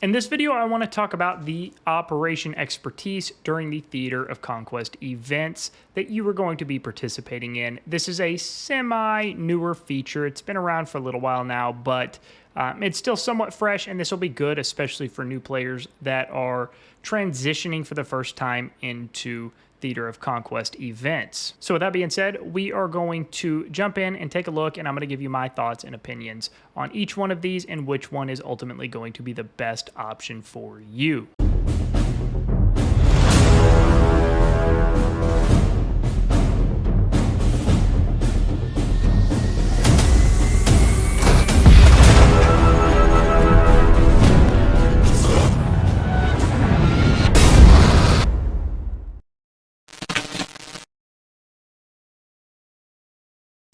In this video, I want to talk about the operation expertise during the Theater of Conquest events that you are going to be participating in. This is a semi-newer feature. It's been around for a little while now, but it's still somewhat fresh, and this will be good, especially for new players that are transitioning for the first time into Theater of Conquest events. So with that being said, we are going to jump in and take a look, and I'm going to give you my thoughts and opinions on each one of these and which one is ultimately going to be the best option for you.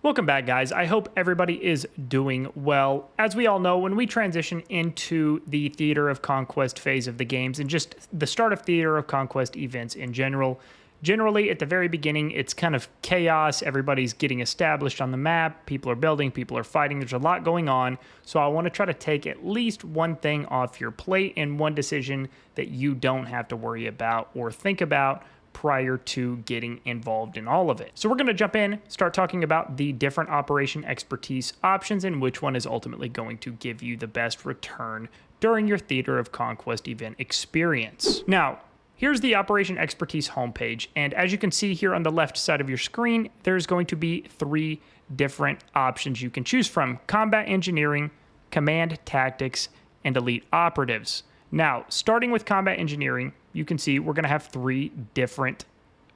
Welcome back, guys. I hope everybody is doing well. As we all know, when we transition into the Theater of Conquest phase of the games and just the start of Theater of Conquest events in general, generally at the very beginning, it's kind of chaos. Everybody's getting established on the map. People are building, people are fighting. There's a lot going on. So I want to try to take at least one thing off your plate and one decision that you don't have to worry about or think about prior to getting involved in all of it. So we're going to jump in, start talking about the different operation expertise options and which one is ultimately going to give you the best return during your Theater of Conquest event experience. Now, here's the operation expertise homepage, and as you can see here on the left side of your screen, there's going to be three different options you can choose from: combat engineering, command tactics, and elite operatives. Now, starting with combat engineering, you can see we're going to have three different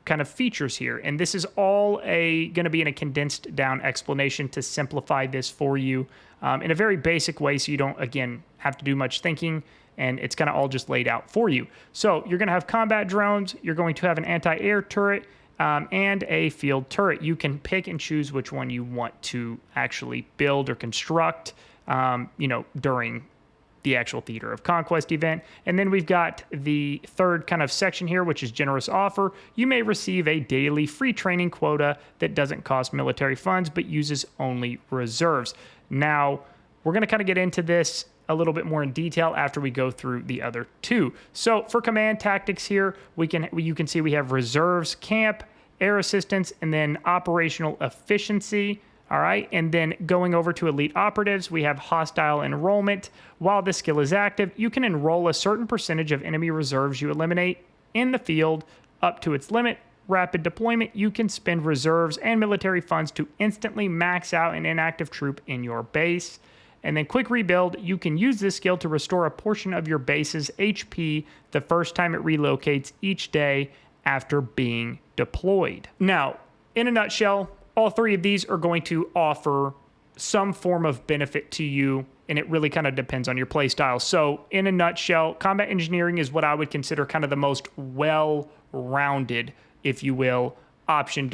kind of features here. And this is all going to be in a condensed down explanation to simplify this for you in a very basic way so you don't, again, have to do much thinking, and it's kind of all just laid out for you. So you're going to have combat drones, you're going to have an anti-air turret, and a field turret. You can pick and choose which one you want to actually build or construct, during the actual Theater of Conquest event. And then we've got the third kind of section here, which is generous offer. You may receive a daily free training quota that doesn't cost military funds, but uses only reserves. Now, we're going to kind of get into this a little bit more in detail after we go through the other two. So for command tactics here, you can see we have reserves, camp, air assistance, and then operational efficiency. All right, and then going over to elite operatives, we have hostile enrollment. While this skill is active, you can enroll a certain percentage of enemy reserves you eliminate in the field up to its limit. Rapid deployment, you can spend reserves and military funds to instantly max out an inactive troop in your base. And then quick rebuild, you can use this skill to restore a portion of your base's HP the first time it relocates each day after being deployed. Now, in a nutshell, all three of these are going to offer some form of benefit to you, and it really kind of depends on your playstyle. So in a nutshell, combat engineering is what I would consider kind of the most well-rounded, if you will, option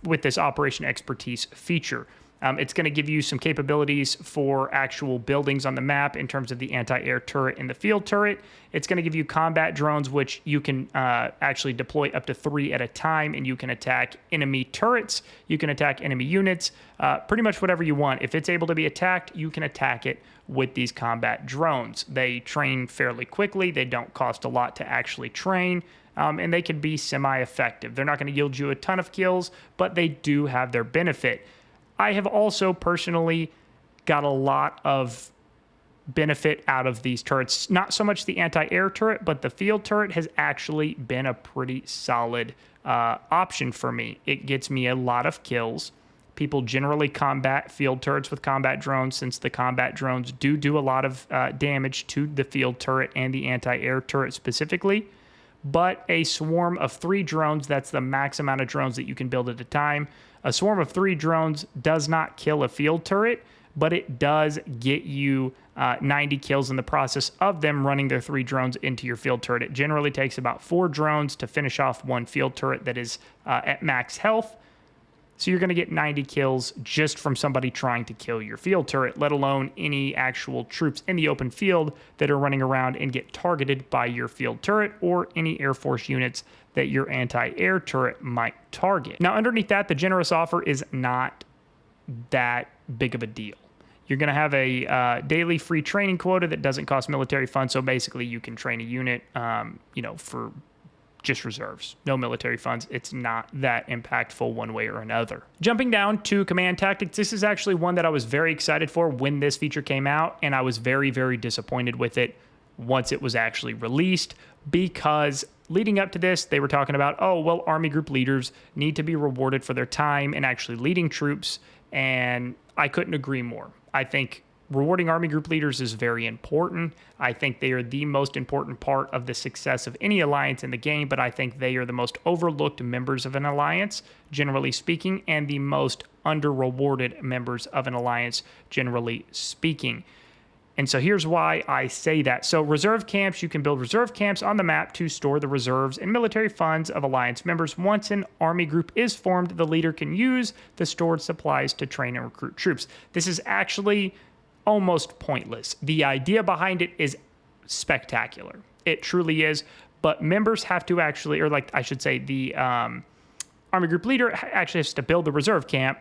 with this operation expertise feature. It's going to give you some capabilities for actual buildings on the map in terms of the anti-air turret and the field turret. It's going to give you combat drones, which you can actually deploy up to 3 at a time, and you can attack enemy turrets. You can attack enemy units, pretty much whatever you want. If it's able to be attacked, you can attack it with these combat drones. They train fairly quickly. They don't cost a lot to actually train. And they can be semi-effective. They're not going to yield you a ton of kills, but they do have their benefit. I have also personally got a lot of benefit out of these turrets. Not so much the anti-air turret, but the field turret has actually been a pretty solid option for me. It gets me a lot of kills. People generally combat field turrets with combat drones, since the combat drones do a lot of damage to the field turret and the anti-air turret specifically. But a swarm of 3 drones, that's the max amount of drones that you can build at a time. A swarm of 3 drones does not kill a field turret, but it does get you 90 kills in the process of them running their 3 drones into your field turret. It generally takes about 4 drones to finish off one field turret that is at max health. So you're going to get 90 kills just from somebody trying to kill your field turret, let alone any actual troops in the open field that are running around and get targeted by your field turret or any Air Force units that your anti-air turret might target. Now, underneath that, the generous offer is not that big of a deal. You're going to have a daily free training quota that doesn't cost military funds. So basically, you can train a unit, for just reserves, no military funds. It's not that impactful one way or another. Jumping down to command tactics, this is actually one that I was very excited for when this feature came out, and I was very, very disappointed with it once it was actually released, because leading up to this, they were talking about, oh, well, army group leaders need to be rewarded for their time and actually leading troops, and I couldn't agree more. I think rewarding army group leaders is very important. I think they are the most important part of the success of any alliance in the game, but I think they are the most overlooked members of an alliance, generally speaking, and the most under-rewarded members of an alliance, generally speaking. And so here's why I say that. So reserve camps, you can build reserve camps on the map to store the reserves and military funds of alliance members. Once an army group is formed, the leader can use the stored supplies to train and recruit troops. This is actually almost pointless. The idea behind it is spectacular. It truly is. But members have to actually, or like I should say, the army group leader actually has to build the reserve camp,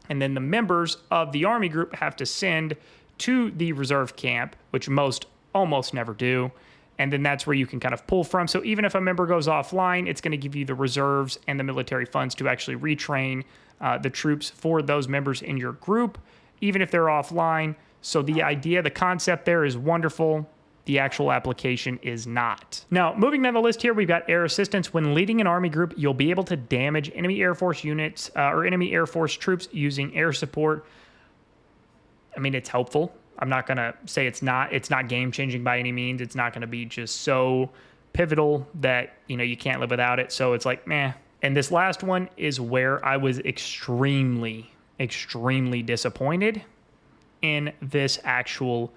and then the members of the army group have to send to the reserve camp, which most almost never do. And then that's where you can kind of pull from. So even if a member goes offline, it's going to give you the reserves and the military funds to actually retrain the troops for those members in your group, even if they're offline. So the idea, the concept there is wonderful. The actual application is not. Now, moving down the list here, we've got air assistance. When leading an army group, you'll be able to damage enemy Air Force units or enemy Air Force troops using air support. I mean, it's helpful. I'm not going to say it's not. It's not game-changing by any means. It's not going to be just so pivotal that, you can't live without it. So it's like, meh. And this last one is where I was extremely, extremely disappointed in this actual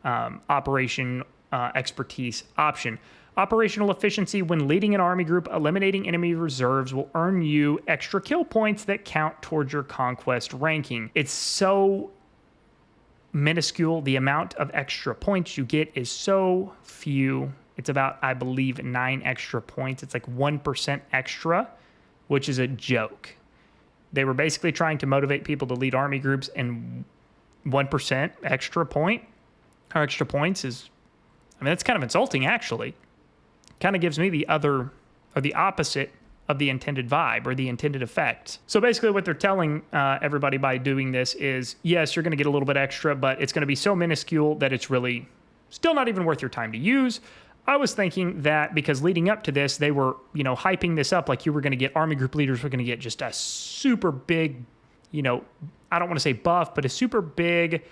operation expertise option. Operational efficiency. When leading an army group, eliminating enemy reserves will earn you extra kill points that count towards your conquest ranking. It's so minuscule. The amount of extra points you get is so few. It's about, I believe, 9 extra points. It's like 1% extra, which is a joke. They were basically trying to motivate people to lead army groups, and 1% extra point or extra points is, that's kind of insulting, actually. Kind of gives me the other or the opposite of the intended vibe or the intended effect. So basically what they're telling everybody by doing this is, yes, you're going to get a little bit extra, but it's going to be so minuscule that it's really still not even worth your time to use. I was thinking that because leading up to this, they were, hyping this up like you were going to get army group leaders were going to get just a super big, I don't want to say buff, but a super big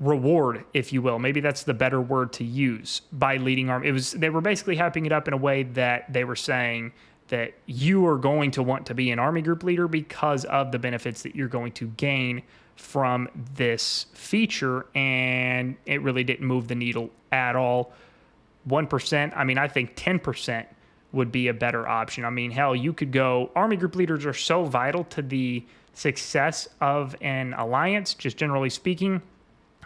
reward, if you will. Maybe that's the better word to use by leading army. They were basically hyping it up in a way that they were saying that you are going to want to be an army group leader because of the benefits that you're going to gain from this feature, and it really didn't move the needle at all. 1%, I think 10% would be a better option. Hell, you could go, army group leaders are so vital to the success of an alliance, just generally speaking,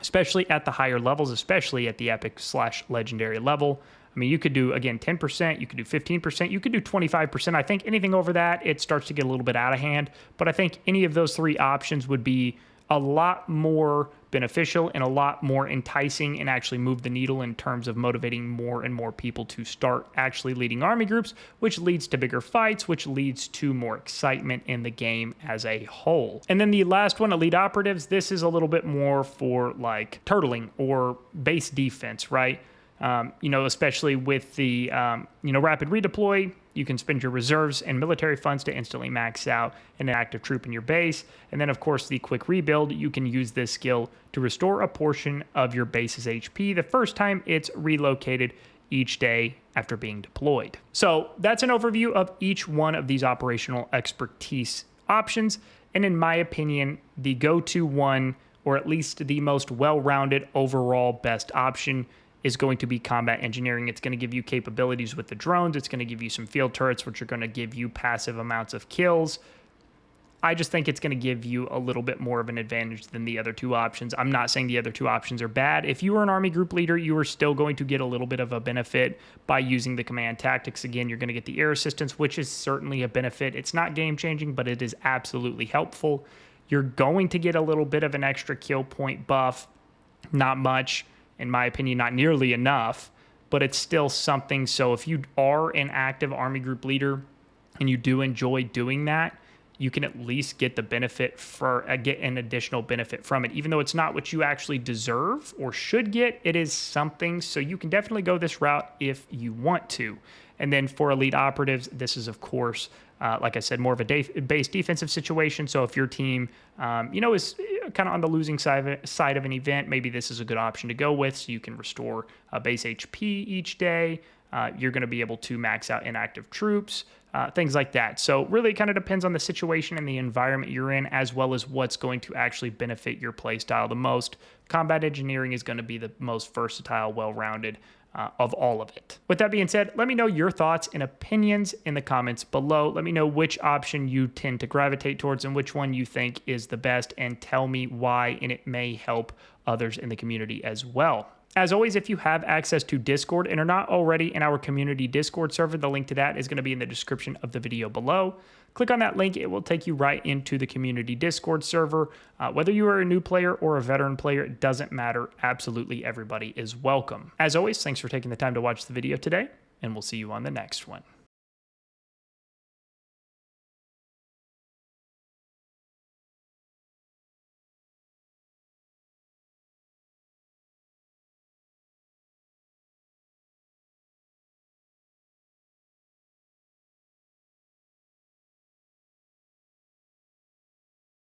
especially at the higher levels, especially at the epic/legendary level. You could do, again, 10%, you could do 15%, you could do 25%. I think anything over that, it starts to get a little bit out of hand. But I think any of those 3 options would be a lot more beneficial and a lot more enticing and actually move the needle in terms of motivating more and more people to start actually leading army groups, which leads to bigger fights, which leads to more excitement in the game as a whole. And then the last one, elite operatives. This is a little bit more for like turtling or base defense, right? Especially with the, rapid redeploy, you can spend your reserves and military funds to instantly max out an active troop in your base. And then, of course, the quick rebuild, you can use this skill to restore a portion of your base's HP the first time it's relocated each day after being deployed. So that's an overview of each one of these operational expertise options. And in my opinion, the go-to one, or at least the most well-rounded overall best option, is going to be combat engineering. It's going to give you capabilities with the drones. It's going to give you some field turrets, which are going to give you passive amounts of kills. I just think it's going to give you a little bit more of an advantage than the other 2 options. I'm not saying the other 2 options are bad. If you are an army group leader, you are still going to get a little bit of a benefit by using the command tactics. Again, you're going to get the air assistance, which is certainly a benefit. It's not game changing, but it is absolutely helpful. You're going to get a little bit of an extra kill point buff. Not much, in my opinion, not nearly enough, but it's still something. So if you are an active army group leader and you do enjoy doing that, you can at least get the benefit get an additional benefit from it. Even though it's not what you actually deserve or should get, it is something. So you can definitely go this route if you want to. And then for elite operatives, this is, of course, like I said, more of a base defensive situation. So if your team, is kind of on the losing side of an event, maybe this is a good option to go with. So you can restore base HP each day. You're going to be able to max out inactive troops, things like that. So really it kind of depends on the situation and the environment you're in, as well as what's going to actually benefit your play style the most. Combat engineering is going to be the most versatile, well-rounded of all of it. With that being said, let me know your thoughts and opinions in the comments below. Let me know which option you tend to gravitate towards and which one you think is the best, and tell me why, and it may help others in the community as well. As always, if you have access to Discord and are not already in our community Discord server, the link to that is going to be in the description of the video below. Click on that link. It will take you right into the community Discord server. Whether you are a new player or a veteran player, it doesn't matter. Absolutely everybody is welcome. As always, thanks for taking the time to watch the video today, and we'll see you on the next one.